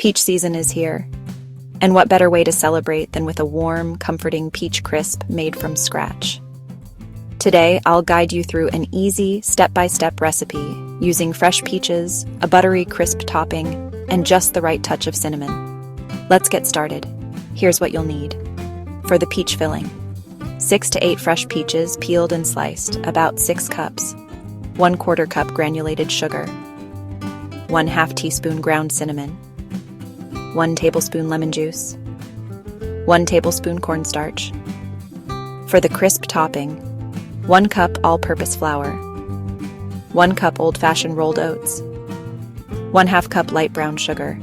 Peach season is here, and what better way to celebrate than with a warm, comforting peach crisp made from scratch? Today, I'll guide you through an easy, step-by-step recipe using fresh peaches, a buttery crisp topping, and just the right touch of cinnamon. Let's get started. Here's what you'll need. For the peach filling, 6 to 8 fresh peaches peeled and sliced, about 6 cups, 1/4 cup granulated sugar, 1/2 teaspoon ground cinnamon, 1 tablespoon lemon juice, 1 tablespoon cornstarch. For the crisp topping, 1 cup all-purpose flour, 1 cup old-fashioned rolled oats, 1/2 cup light brown sugar,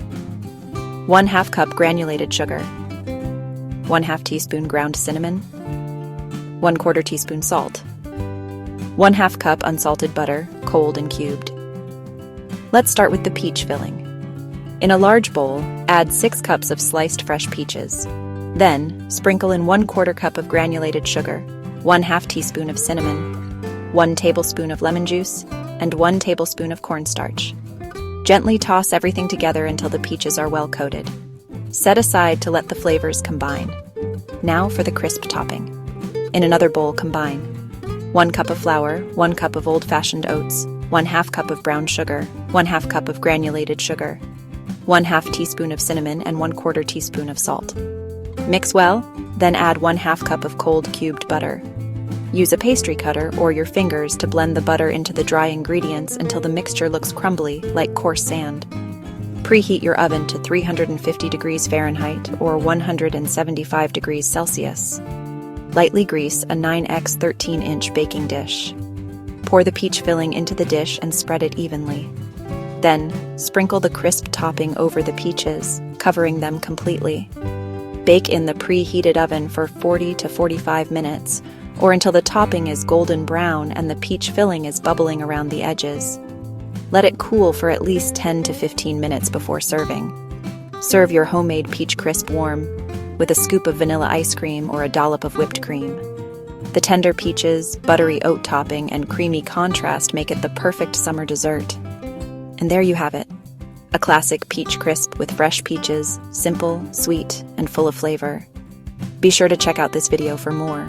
1/2 cup granulated sugar, 1/2 teaspoon ground cinnamon, 1/4 teaspoon salt, 1/2 cup unsalted butter, cold and cubed. Let's start with the peach filling. In a large bowl, add 6 cups of sliced fresh peaches. Then, sprinkle in 1/4 cup of granulated sugar, 1/2 teaspoon of cinnamon, 1 tablespoon of lemon juice, and 1 tablespoon of cornstarch. Gently toss everything together until the peaches are well coated. Set aside to let the flavors combine. Now for the crisp topping. In another bowl, combine 1 cup of flour, 1 cup of old-fashioned oats, 1/2 cup of brown sugar, 1/2 cup of granulated sugar, 1/2 teaspoon of cinnamon, and 1/4 teaspoon of salt. Mix well, then add 1/2 cup of cold cubed butter. Use a pastry cutter or your fingers to blend the butter into the dry ingredients until the mixture looks crumbly, like coarse sand. Preheat your oven to 350 degrees Fahrenheit or 175 degrees Celsius. Lightly grease a 9x 13-inch baking dish. Pour the peach filling into the dish and spread it evenly. Then, sprinkle the crisp topping over the peaches, covering them completely. Bake in the preheated oven for 40 to 45 minutes, or until the topping is golden brown and the peach filling is bubbling around the edges. Let it cool for at least 10 to 15 minutes before serving. Serve your homemade peach crisp warm, with a scoop of vanilla ice cream or a dollop of whipped cream. The tender peaches, buttery oat topping, and creamy contrast make it the perfect summer dessert. And there you have it, a classic peach crisp with fresh peaches, simple, sweet, and full of flavor. Be sure to check out this video for more.